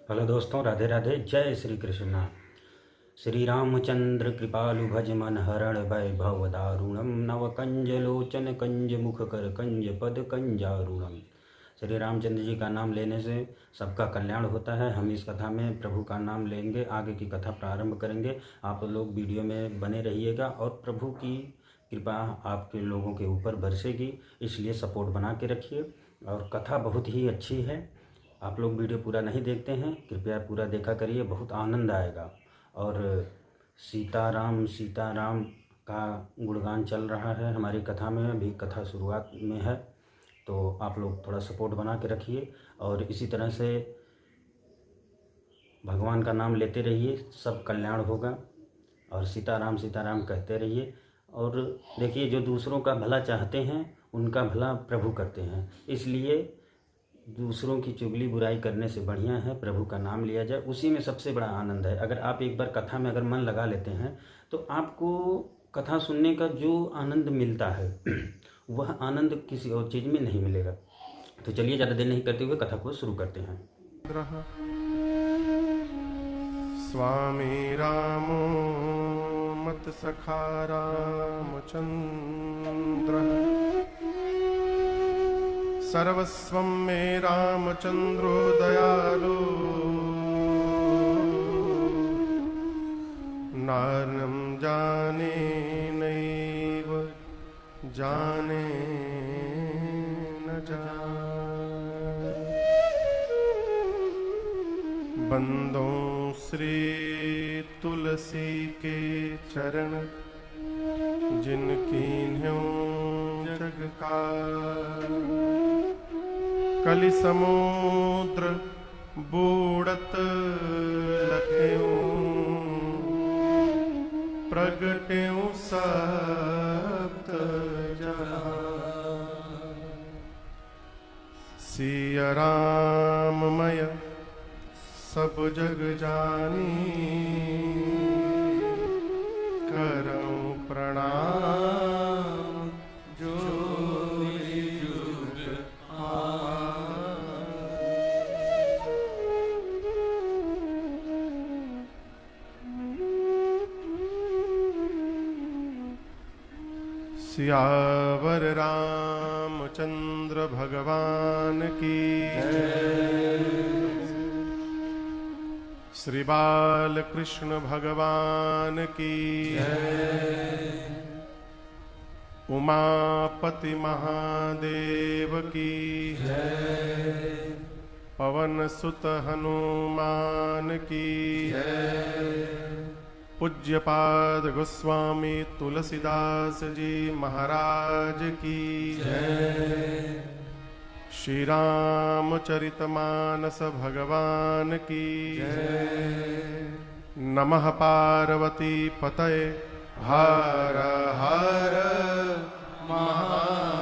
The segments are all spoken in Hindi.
हेलो दोस्तों, राधे राधे। जय श्री कृष्ण। श्री रामचंद्र कृपालु भज मन हरण वैभव दारुणम नव कंज लोचन कंज मुख कर कंज पद कंजारुणम। श्री रामचंद्र जी का नाम लेने से सबका कल्याण होता है। हम इस कथा में प्रभु का नाम लेंगे, आगे की कथा प्रारंभ करेंगे। आप लोग वीडियो में बने रहिएगा और प्रभु की कृपा आपके लोगों के ऊपर बरसेगी, इसलिए सपोर्ट बना के रखिए। और कथा बहुत ही अच्छी है। आप लोग वीडियो पूरा नहीं देखते हैं, कृपया पूरा देखा करिए, बहुत आनंद आएगा। और सीताराम सीताराम का गुणगान चल रहा है हमारी कथा में, अभी कथा शुरुआत में है, तो आप लोग थोड़ा सपोर्ट बना के रखिए। और इसी तरह से भगवान का नाम लेते रहिए, सब कल्याण होगा। और सीताराम सीताराम कहते रहिए। और देखिए, जो दूसरों का भला चाहते हैं उनका भला प्रभु करते हैं, इसलिए दूसरों की चुगली बुराई करने से बढ़िया है प्रभु का नाम लिया जाए, उसी में सबसे बड़ा आनंद है। अगर आप एक बार कथा में अगर मन लगा लेते हैं तो आपको कथा सुनने का जो आनंद मिलता है वह आनंद किसी और चीज़ में नहीं मिलेगा। तो चलिए, ज़्यादा देर नहीं करते हुए कथा को शुरू करते हैं। स्वामी रामो मत सखा रामचंद्र सर्वस्वं मे रामचंद्रो दयालु नार्यं जाने नैव जाने न जाने। बंदों श्री तुलसी के चरण जिनकी जग का कलि समुद्र बूढ़त लख्यूं प्रगट्यूं सप्त जहां। सिया राममय सब जग जानी करऊं प्रणाम जोरी जुग सियावर रामचंद्र भगवान की श्री बाल कृष्ण भगवान की उमापति महादेव की पवन सुत हनुमान की पूज्यपाद गोस्वामी तुलसीदास जी महाराज की श्री रामचरितमानस भगवान की नमः पार्वती पतये हर हर महादेव।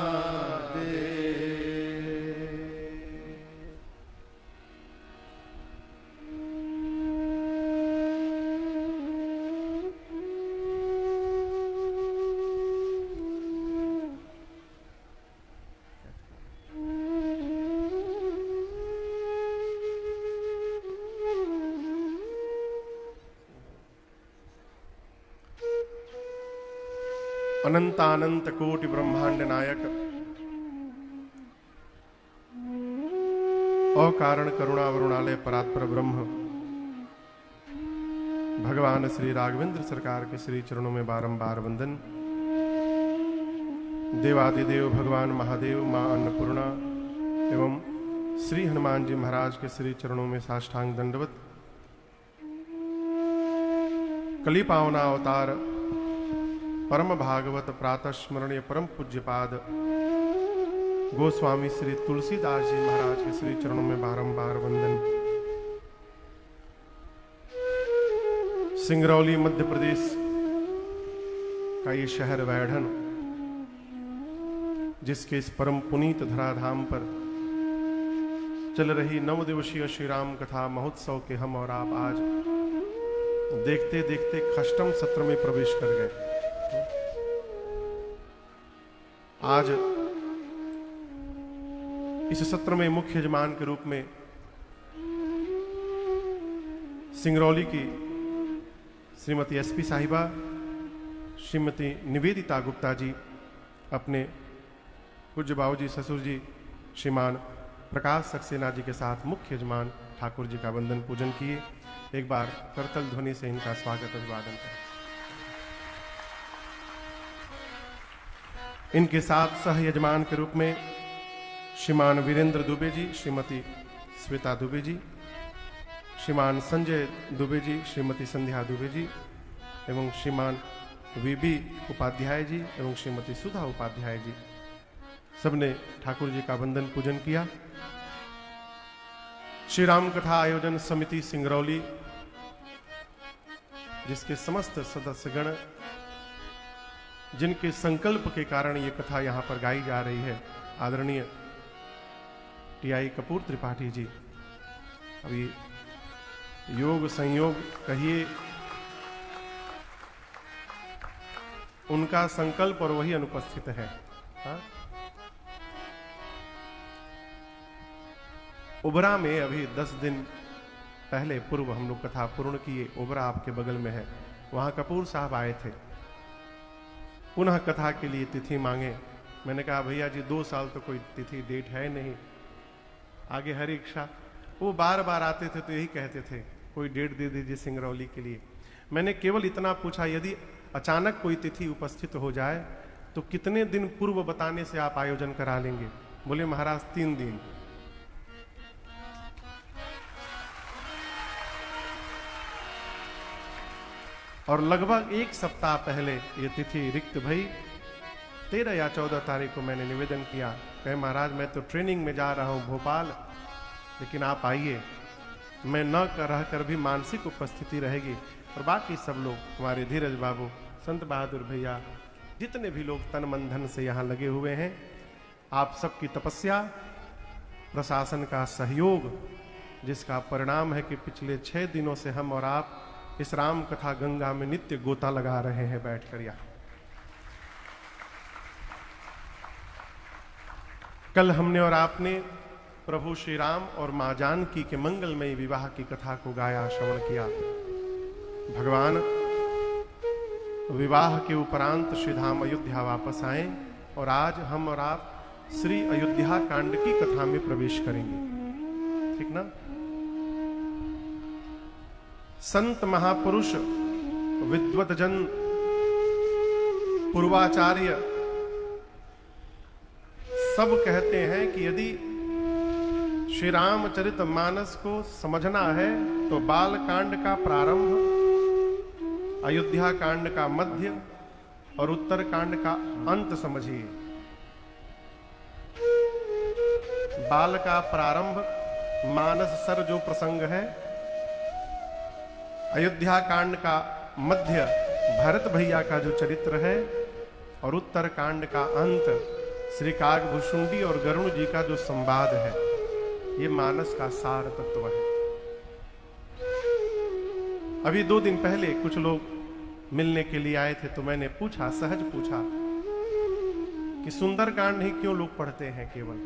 अनंतानंत कोटि ब्रह्मांड नायक अकारण करुणा वरुणालय परात्पर ब्रह्म भगवान श्री राघवेंद्र सरकार के श्री चरणों में बारंबार वंदन। देवादिदेव भगवान महादेव, मां अन्नपूर्णा एवं श्री हनुमान जी महाराज के श्री चरणों में साष्टांग दंडवत। कली पावना अवतार परम भागवत प्रातः स्मरणीय परम पूज्यपाद गोस्वामी श्री तुलसीदास जी महाराज के श्री चरणों में बारंबार वंदन। सिंगरौली मध्य प्रदेश का ये शहर वैढ़न, जिसके इस परम पुनीत धराधाम पर चल रही 9 दिवसीय श्री राम कथा महोत्सव के हम और आप आज देखते देखते खष्टम सत्र में प्रवेश कर गए। आज इस सत्र में मुख्य यजमान के रूप में सिंगरौली की श्रीमती एसपी साहिबा, श्रीमती निवेदिता गुप्ता जी अपने पूज्य बाबूजी ससुर जी श्रीमान प्रकाश सक्सेना जी के साथ मुख्य यजमान ठाकुर जी का वंदन पूजन किए। एक बार करतल ध्वनि से इनका स्वागत अभिवादन करें। इनके साथ सह यजमान के रूप में श्रीमान वीरेंद्र दुबे जी, श्रीमती श्वेता दुबे जी, श्रीमान संजय दुबे जी, श्रीमती संध्या दुबे जी एवं श्रीमान वीबी उपाध्याय जी एवं श्रीमती सुधा उपाध्याय जी, सबने ठाकुर जी का वंदन पूजन किया। श्री राम कथा आयोजन समिति सिंगरौली, जिसके समस्त सदस्यगण, जिनके संकल्प के कारण ये कथा यहां पर गाई जा रही है, आदरणीय टीआई कपूर त्रिपाठी जी, अभी योग संयोग कहिए, उनका संकल्प और वही अनुपस्थित है। हाँ? उबरा में अभी 10 दिन पहले पूर्व हम लोग कथा पूर्ण किए। उबरा आपके बगल में है, वहां कपूर साहब आए थे, पुनः कथा के लिए तिथि मांगे। मैंने कहा भैया जी 2 साल तो कोई तिथि डेट है नहीं, आगे हर इच्छा। वो बार बार आते थे तो यही कहते थे कोई डेट दे दीजिए सिंगरौली के लिए। मैंने केवल इतना पूछा, यदि अचानक कोई तिथि उपस्थित हो जाए तो कितने दिन पूर्व बताने से आप आयोजन करा लेंगे? बोले महाराज 3 दिन। और लगभग 1 सप्ताह पहले ये तिथि रिक्त भई। 13 या 14 तारीख को मैंने निवेदन किया, कहे महाराज मैं तो ट्रेनिंग में जा रहा हूं भोपाल, लेकिन आप आइए। मैं न रह कर भी मानसिक उपस्थिति रहेगी। और बाकी सब लोग, हमारे धीरज बाबू, संत बहादुर भैया, जितने भी लोग तन मन धन से यहाँ लगे हुए हैं, आप सबकी तपस्या, प्रशासन का सहयोग, जिसका परिणाम है कि पिछले 6 दिनों से हम और आप इस राम कथा गंगा में नित्य गोता लगा रहे हैं बैठकर। यहाँ कल हमने और आपने प्रभु श्री राम और मां जानकी के मंगलमयी विवाह की कथा को गाया, श्रवण किया। भगवान विवाह के उपरांत श्री धाम अयोध्या वापस आए और आज हम और आप श्री अयोध्या कांड की कथा में प्रवेश करेंगे, ठीक ना? संत महापुरुष, विद्वतजन, पूर्वाचार्य सब कहते हैं कि यदि श्री रामचरित मानस को समझना है तो बाल कांड का प्रारंभ, अयोध्या कांड का मध्य और उत्तर कांड का अंत समझिए। बाल का प्रारंभ मानस सर जो प्रसंग है, अयोध्या कांड का मध्य भरत भैया का जो चरित्र है, और उत्तर कांड का अंत श्री कागभूषुंडी और गरुण जी का जो संवाद है। ये मानस का सार तत्व है। अभी 2 दिन पहले कुछ लोग मिलने के लिए आए थे, तो मैंने पूछा, सहज पूछा कि सुंदरकांड ही क्यों लोग पढ़ते हैं केवल?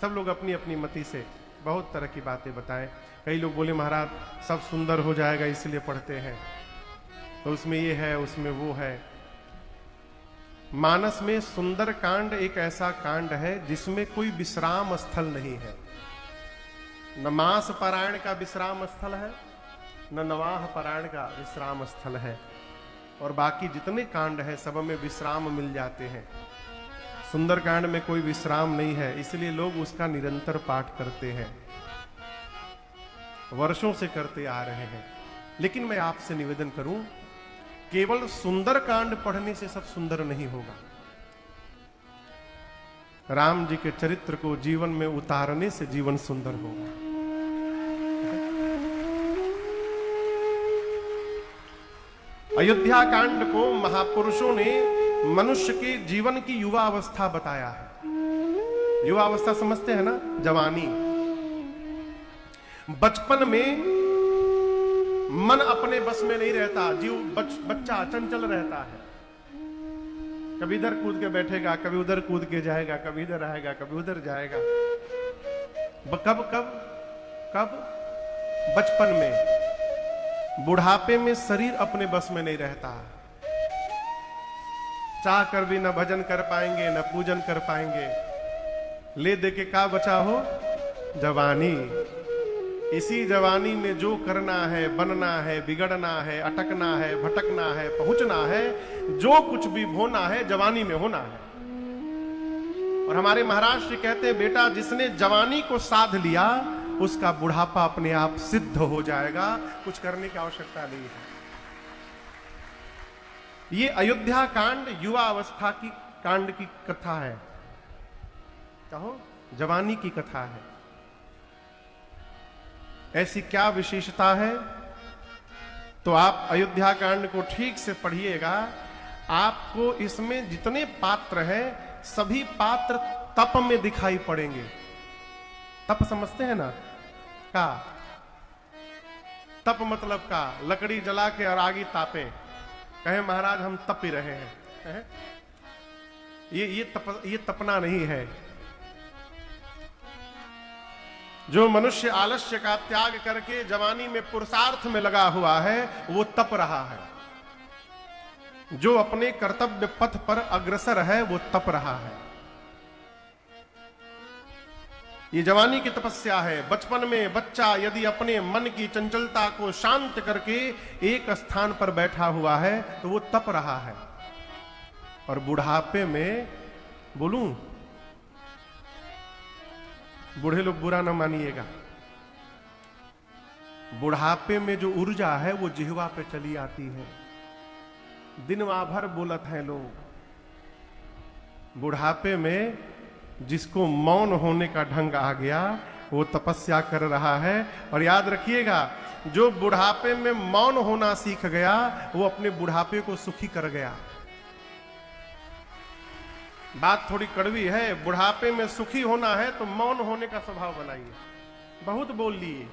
सब लोग अपनी अपनी मति से बहुत तरह की बातें बताएं। कई लोग बोले महाराज सब सुंदर हो जाएगा इसलिए पढ़ते हैं, तो उसमें ये है, उसमें वो है। मानस में सुंदर कांड एक ऐसा कांड है जिसमें कोई विश्राम स्थल नहीं है। न मास पारायण का विश्राम स्थल है, न नवाह पारायण का विश्राम स्थल है, और बाकी जितने कांड है सब में विश्राम मिल जाते हैं। सुंदर कांड में कोई विश्राम नहीं है, इसलिए लोग उसका निरंतर पाठ करते हैं, वर्षों से करते आ रहे हैं। लेकिन मैं आपसे निवेदन करूं, केवल सुंदर कांड पढ़ने से सब सुंदर नहीं होगा। राम जी के चरित्र को जीवन में उतारने से जीवन सुंदर होगा। अयोध्या कांड को महापुरुषों ने मनुष्य के जीवन की युवा अवस्था बताया है। युवा अवस्था समझते हैं ना? जवानी। बचपन में मन अपने बस में नहीं रहता, जीव बच्चा चंचल रहता है। कभी इधर कूद के बैठेगा, कभी उधर कूद के जाएगा, कभी इधर आएगा, कभी उधर जाएगा। कब कब कब बचपन में, बुढ़ापे में शरीर अपने बस में नहीं रहता। चाह कर भी न भजन कर पाएंगे, न पूजन कर पाएंगे। ले दे के का बचा हो? जवानी। इसी जवानी में जो करना है, बनना है, बिगड़ना है, अटकना है, भटकना है, पहुंचना है, जो कुछ भी होना है, जवानी में होना है। और हमारे महाराज जी कहते हैं, बेटा जिसने जवानी को साध लिया उसका बुढ़ापा अपने आप सिद्ध हो जाएगा, कुछ करने की आवश्यकता नहीं है। ये अयोध्या कांड युवा अवस्था की कांड की कथा है, कहो जवानी की कथा है। ऐसी क्या विशेषता है? तो आप अयोध्या कांड को ठीक से पढ़िएगा। आपको इसमें जितने पात्र हैं सभी पात्र तप में दिखाई पड़ेंगे। तप समझते हैं ना? का तप मतलब का लकड़ी जला के और आगे तापे, कहे महाराज हम तप ही रहे हैं। ये तपना नहीं है। जो मनुष्य आलस्य का त्याग करके जवानी में पुरुषार्थ में लगा हुआ है वो तप रहा है। जो अपने कर्तव्य पथ पर अग्रसर है वो तप रहा है। ये जवानी की तपस्या है। बचपन में बच्चा यदि अपने मन की चंचलता को शांत करके एक स्थान पर बैठा हुआ है तो वो तप रहा है। और बुढ़ापे में बोलूं, बूढ़े लोग बुरा न मानिएगा, बुढ़ापे में जो ऊर्जा है वो जिह्वा पे चली आती है। दिनवा भर बोलत हैं लोग। बुढ़ापे में जिसको मौन होने का ढंग आ गया वो तपस्या कर रहा है। और याद रखिएगा, जो बुढ़ापे में मौन होना सीख गया वो अपने बुढ़ापे को सुखी कर गया। बात थोड़ी कड़वी है। बुढ़ापे में सुखी होना है तो मौन होने का स्वभाव बनाइए। बहुत बोल लिए।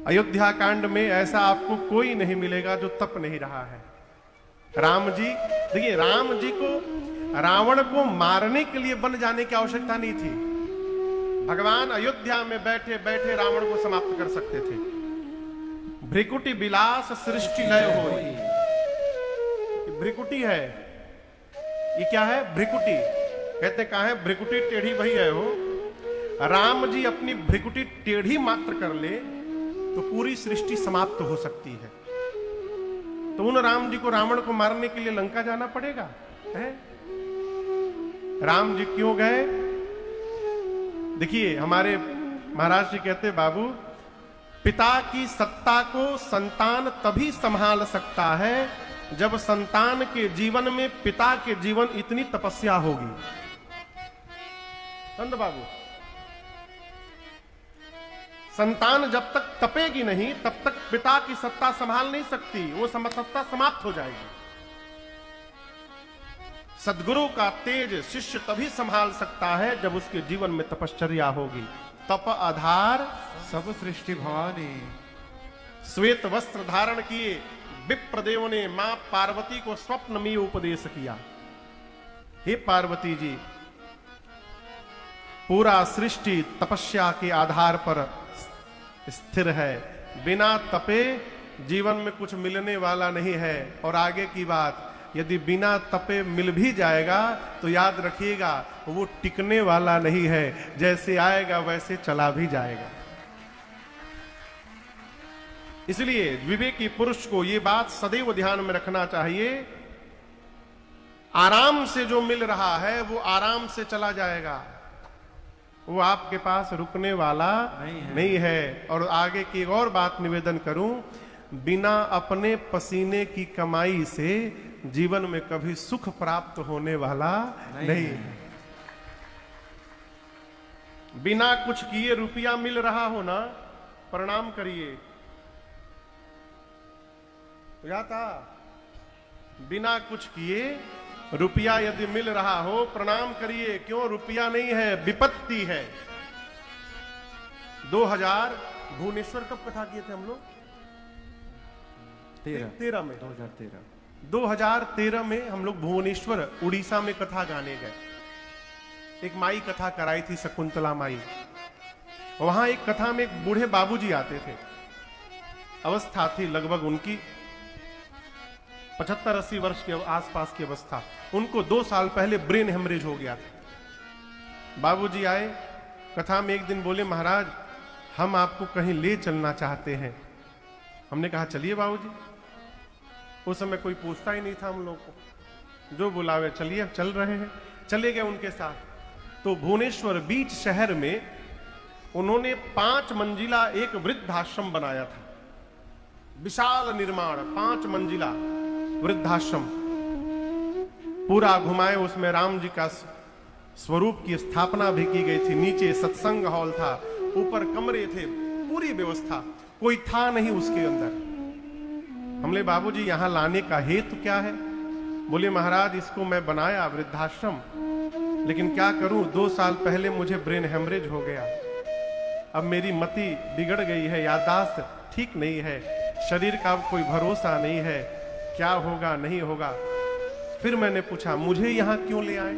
अयोध्या कांड में ऐसा आपको कोई नहीं मिलेगा जो तप नहीं रहा है। राम जी, देखिए राम जी को रावण को मारने के लिए बन जाने की आवश्यकता नहीं थी। भगवान अयोध्या में बैठे बैठे रावण को समाप्त कर सकते थे। भ्रिकुटी विलास सृष्टि लय होई। भ्रिकुटी है, ये क्या है? भ्रिकुटी कहते कहा है, भ्रिकुटी टेढ़ी वही है हो। राम जी अपनी भ्रिकुटी टेढ़ी मात्र कर ले तो पूरी सृष्टि समाप्त हो सकती है। तो उन राम जी को रावण को मारने के लिए लंका जाना पड़ेगा है? राम जी क्यों गए? देखिए हमारे महाराज जी कहते, बाबू पिता की सत्ता को संतान तभी संभाल सकता है जब संतान के जीवन में पिता के जीवन इतनी तपस्या होगी। संत बाबू, संतान जब तक तपेगी नहीं तब तक पिता की सत्ता संभाल नहीं सकती। वो सत्ता समाप्त हो जाएगी। सद्गुरु का तेज शिष्य तभी संभाल सकता है जब उसके जीवन में तपश्चर्या होगी। तप आधार सब सृष्टि भवानी। श्वेत वस्त्र धारण किए विप्रदेव ने मां पार्वती को स्वप्न में उपदेश किया, हे पार्वती जी, पूरा सृष्टि तपस्या के आधार पर स्थिर है। बिना तपे जीवन में कुछ मिलने वाला नहीं है। और आगे की बात, यदि बिना तपे मिल भी जाएगा तो याद रखिएगा वो टिकने वाला नहीं है। जैसे आएगा वैसे चला भी जाएगा। इसलिए विवेकी पुरुष को ये बात सदैव ध्यान में रखना चाहिए। आराम से जो मिल रहा है वो आराम से चला जाएगा, वो आपके पास रुकने वाला नहीं है। और आगे की एक और बात निवेदन करूं, बिना अपने पसीने की कमाई से जीवन में कभी सुख प्राप्त होने वाला नहीं है। बिना कुछ किए रुपया मिल रहा हो ना, प्रणाम करिए। या था बिना कुछ किए रुपया यदि मिल रहा हो प्रणाम करिए। क्यों? रुपया नहीं है, विपत्ति है। 2000 भुवनेश्वर कब कथा किए थे हम लोग? 13 में। 2013 में हम लोग भुवनेश्वर उड़ीसा में कथा गाने गए। एक माई कथा कराई थी, शकुंतला माई। वहां एक कथा में एक बूढ़े बाबूजी आते थे। अवस्था थी लगभग उनकी 75-80 वर्ष के आसपास की अवस्था। उनको 2 साल पहले ब्रेन हेमरेज हो गया था। बाबूजी आए, कथा में एक दिन बोले, महाराज हम आपको कहीं ले चलना चाहते हैं। हमने कहा चलिए बाबूजी। उस समय कोई पूछता ही नहीं था हम लोग को, जो बुलावे चलिए, चल रहे हैं। चले गए उनके साथ। तो भुवनेश्वर बीच शहर में उन्होंने 5 मंजिला एक वृद्धाश्रम बनाया था। विशाल निर्माण, 5 मंजिला वृद्धाश्रम पूरा घुमाए। उसमें राम जी का स्वरूप की स्थापना भी की गई थी। नीचे सत्संग हॉल था, ऊपर कमरे थे, पूरी व्यवस्था। कोई था नहीं उसके अंदर। हमने बाबूजी यहां लाने का हेतु क्या है? बोले महाराज इसको मैं बनाया वृद्धाश्रम, लेकिन क्या करूं, 2 साल पहले मुझे ब्रेन हेमरेज हो गया। अब मेरी मति बिगड़ गई है, याददाश्त ठीक नहीं है, शरीर का कोई भरोसा नहीं है, क्या होगा नहीं होगा। फिर मैंने पूछा मुझे यहां क्यों ले आए?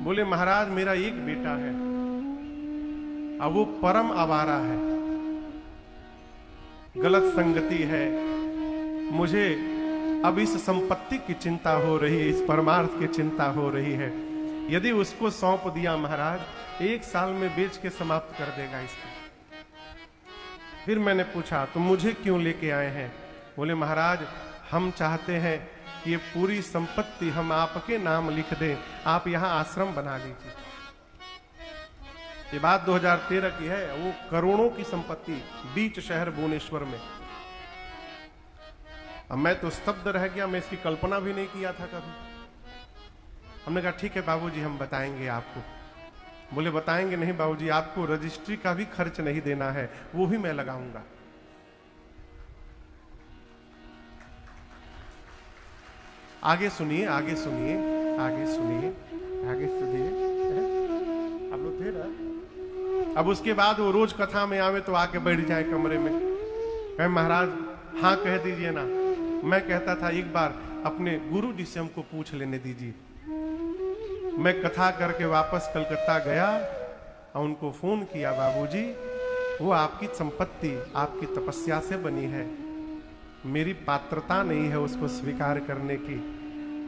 बोले महाराज मेरा एक बेटा है, अब वो परम आवारा है, गलत संगति है। मुझे अब इस संपत्ति की चिंता हो रही है, इस परमार्थ की चिंता हो रही है। यदि उसको सौंप दिया महाराज, 1 साल में बेच के समाप्त कर देगा इसको। फिर मैंने पूछा तो मुझे क्यों लेके आए हैं? बोले महाराज हम चाहते हैं कि ये पूरी संपत्ति हम आपके नाम लिख दें, आप यहां आश्रम बना लीजिए। ये बात 2013 की है। वो करोड़ों की संपत्ति बीच शहर भुवनेश्वर में। अब मैं तो स्तब्ध रह गया, मैं इसकी कल्पना भी नहीं किया था कभी। हमने कहा ठीक है बाबूजी हम बताएंगे आपको। बोले बताएंगे नहीं बाबूजी, आपको रजिस्ट्री का भी खर्च नहीं देना है, वो भी मैं लगाऊंगा। आगे सुनिए, आगे सुनिए, आगे सुनिए, आगे सुनिए। आप लोग थे ना? अब उसके बाद वो रोज कथा में आवे तो आके बैठ जाए कमरे में, कहे महाराज हाँ कह दीजिए ना। मैं कहता था एक बार अपने गुरु जी से हमको पूछ लेने दीजिए। मैं कथा करके वापस कलकत्ता गया और उनको फोन किया, बाबूजी वो आपकी संपत्ति आपकी तपस्या से बनी है, मेरी पात्रता नहीं है उसको स्वीकार करने की।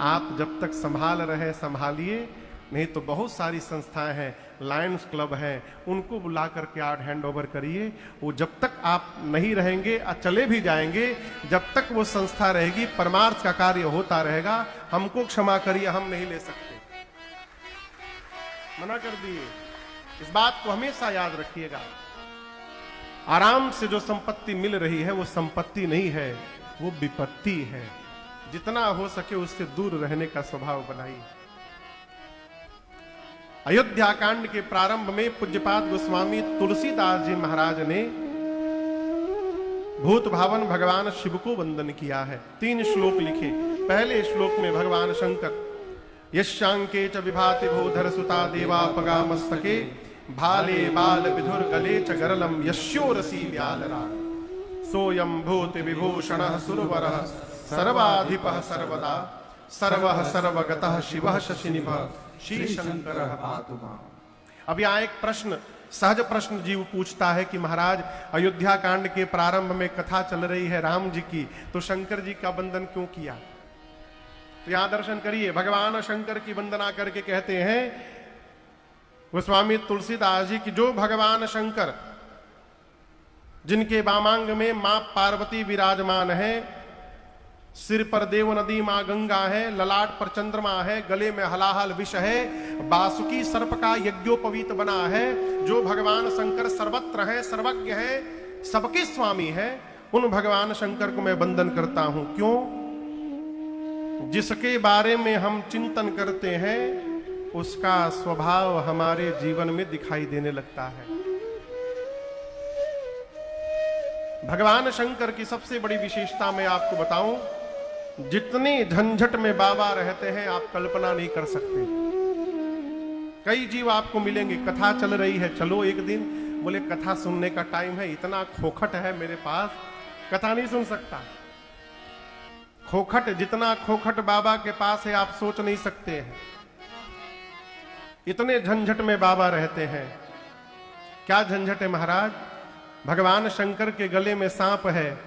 आप जब तक संभाल रहे संभालिए, नहीं तो बहुत सारी संस्थाएं हैं, लायंस क्लब है, उनको बुला करके आप हैंड ओवर करिए। वो जब तक आप नहीं रहेंगे, चले भी जाएंगे, जब तक वो संस्था रहेगी परमार्थ का कार्य होता रहेगा। हमको क्षमा करिए, हम नहीं ले सकते। मना कर दिए। इस बात को हमेशा याद रखिएगा। आराम से जो संपत्ति मिल रही है वो संपत्ति नहीं है, वो विपत्ति है। जितना हो सके उससे दूर रहने का स्वभाव बनाइए। अयोध्या कांड के प्रारंभ में पूज्यपाद गोस्वामी तुलसीदास जी महाराज ने भूत भावन भगवान शिव को वंदन किया है। 3 श्लोक लिखे। पहले श्लोक में भगवान शंकर यशांके च विभाति भूधर सुता देवापगा मस्तके भाले बाल विधुर गले च गरलम यस्योरसी व्यालराग सोयम भूत विभूषणः सुरवरः सर्वाधिपः सर्वदा सर्वः सर्वगतः शिवः शशिनिभः श्री शंकरः पातु माम्। अब यहाँ एक प्रश्न, सहज प्रश्न जीव पूछता है कि महाराज अयोध्या कांड के प्रारंभ में कथा चल रही है राम जी की, तो शंकर जी का वंदन क्यों किया? तो यहां दर्शन करिए, भगवान शंकर की वंदना करके कहते हैं गोस्वामी तुलसीदास जी की, जो भगवान शंकर जिनके वामांग में मां पार्वती विराजमान है, सिर पर देव नदी मां गंगा है, ललाट पर चंद्रमा है, गले में हलाहल विष है, बासुकी सर्प का यज्ञोपवीत बना है, जो भगवान शंकर सर्वत्र है, सर्वज्ञ है, सबके स्वामी है, उन भगवान शंकर को मैं वंदन करता हूं। क्यों? जिसके बारे में हम चिंतन करते हैं उसका स्वभाव हमारे जीवन में दिखाई देने लगता है। भगवान शंकर की सबसे बड़ी विशेषता मैं आपको बताऊं, जितने झंझट में बाबा रहते हैं आप कल्पना नहीं कर सकते। कई जीव आपको मिलेंगे, कथा चल रही है, चलो एक दिन, बोले कथा सुनने का टाइम है, इतना खोखट है मेरे पास, कथा नहीं सुन सकता। खोखट, जितना खोखट बाबा के पास है आप सोच नहीं सकते हैं। इतने झंझट में बाबा रहते हैं। क्या झंझट है महाराज? भगवान शंकर के गले में सांप है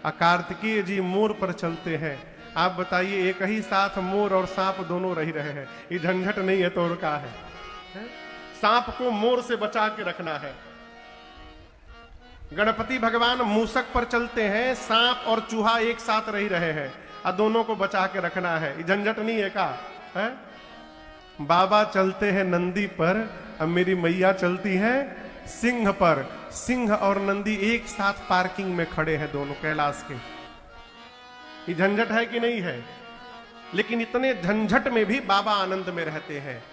और कार्तिकेय जी मोर पर चलते हैं। आप बताइए, एक ही साथ मोर और सांप दोनों रह रहे हैं, ये झंझट नहीं है तो और क्या है? सांप को मोर से बचा के रखना है। गणपति भगवान मूसक पर चलते हैं, सांप और चूहा एक साथ रह रहे हैं और दोनों को बचा के रखना है, ये झंझट नहीं है का? है? बाबा चलते हैं नंदी पर, अब मेरी मैया चलती है सिंह पर। सिंह और नंदी एक साथ पार्किंग में खड़े हैं दोनों कैलाश के। ये झंझट है कि नहीं है? लेकिन इतने झंझट में भी बाबा आनंद में रहते हैं।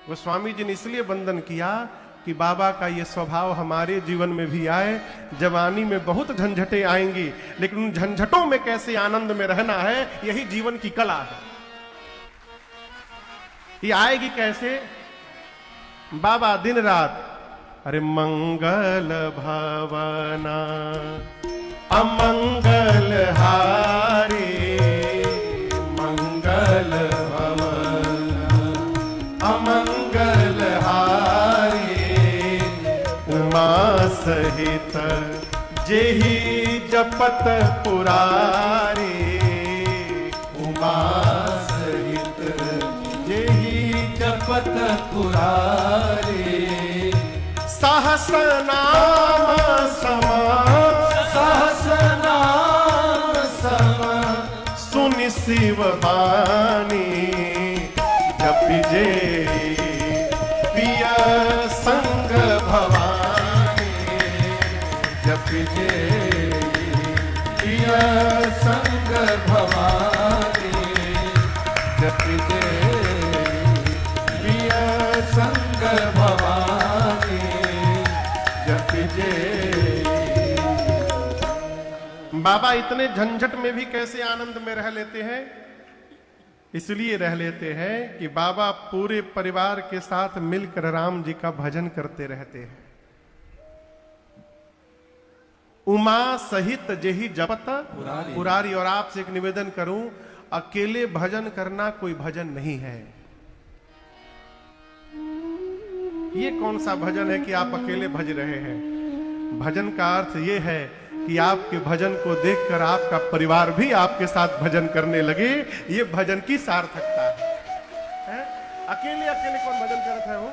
गोस्वामी जी ने इसलिए वंदन किया कि बाबा का ये स्वभाव हमारे जीवन में भी आए। जवानी में बहुत झंझटें आएंगी, लेकिन उन झंझटों में कैसे आनंद में रहना है, यही जीवन की कला है। ये आएगी कैसे? बाबा दिन रात अरे मंगल भवना अमंगल हारे, मंगल भवना अमंगल हारे, उमा सहित जेहि जपत पुरारे, उमा सहित जेहि जपत पुरारे, सहस नाम समा, सहस नाम समा, सुनि शिव बानी, जपि जे पिय संग भवानी, जपि जे पिय संग भवानी, जपि जे पिय संग भवानी, जपि जे। बाबा इतने झंझट में भी कैसे आनंद में रह लेते हैं? इसलिए रह लेते हैं कि बाबा पूरे परिवार के साथ मिलकर राम जी का भजन करते रहते हैं। उमा सहित जेहि जपत पुरारी। और आपसे एक निवेदन करूं, अकेले भजन करना कोई भजन नहीं है। ये कौन सा भजन है कि आप अकेले भज रहे हैं? भजन का अर्थ ये है कि आपके भजन को देखकर आपका परिवार भी आपके साथ भजन करने लगे। ये भजन की सार्थकता है? अकेले अकेले कौन भजन करता है? वो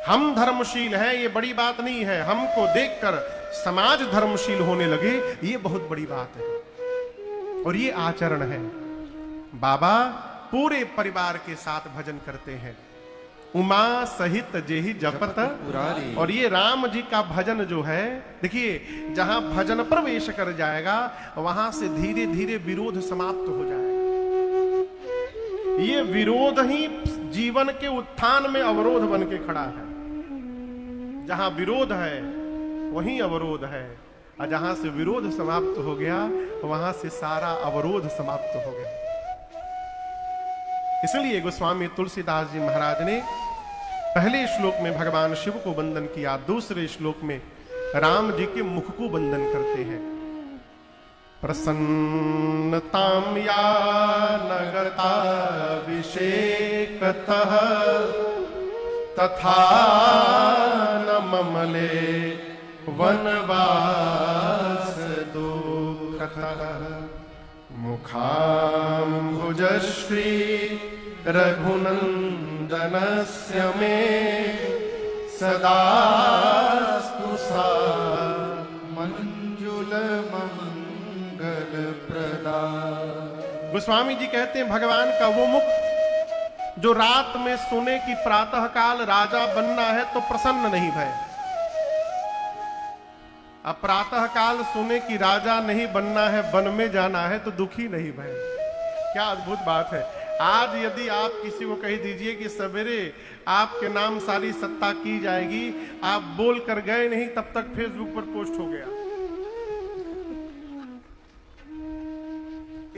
हम धर्मशील हैं, ये बड़ी बात नहीं है। हमको देखकर समाज धर्मशील होने लगे, ये बहुत बड़ी बात है और ये आचरण है। बाबा पूरे परिवार के साथ भजन करते हैं। उमा सहित जेहि जपत पुरारी। और ये राम जी का भजन जो है, देखिए जहां भजन प्रवेश कर जाएगा वहां से धीरे धीरे विरोध समाप्त हो जाएगा। ये विरोध ही जीवन के उत्थान में अवरोध बन के खड़ा है। जहां विरोध है वहीं अवरोध है, और जहां से विरोध समाप्त हो गया वहां से सारा अवरोध समाप्त हो गया। इसलिए गोस्वामी तुलसीदास जी महाराज ने पहले श्लोक में भगवान शिव को वंदन किया, दूसरे श्लोक में राम जी के मुख को वंदन करते हैं। प्रसन्नताम या नगता विषेकतः तथा न ममले वनवास दुःखतः मुखाम्बुजश्री रघुनन्दनस्य मे सदास्तु सा मंजुल मंगल प्रदा। गोस्वामी जी कहते हैं भगवान का वो मुख जो रात में सोने की प्रातः काल राजा बनना है तो प्रसन्न नहीं भय, अब प्रातः काल सुने कि राजा नहीं बनना है, वन में जाना है तो दुखी नहीं भय। क्या अद्भुत बात है। आज यदि आप किसी को कह दीजिए कि सवेरे आपके नाम सारी सत्ता की जाएगी, आप बोल कर गए नहीं तब तक फेसबुक पर पोस्ट हो गया।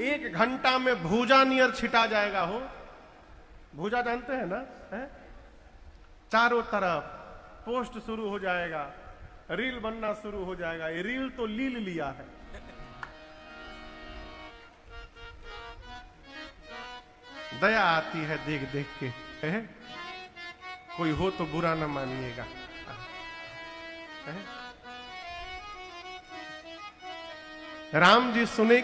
1 घंटा में भूजा नियर छिटा जाएगा। हो भूजा जानते हैं ना, है? चारों तरफ पोस्ट शुरू हो जाएगा, रील बनना शुरू हो जाएगा। ये रील तो लील लिया है। दया आती है देख देख के, है? कोई हो तो बुरा न मानिएगा। राम जी सुने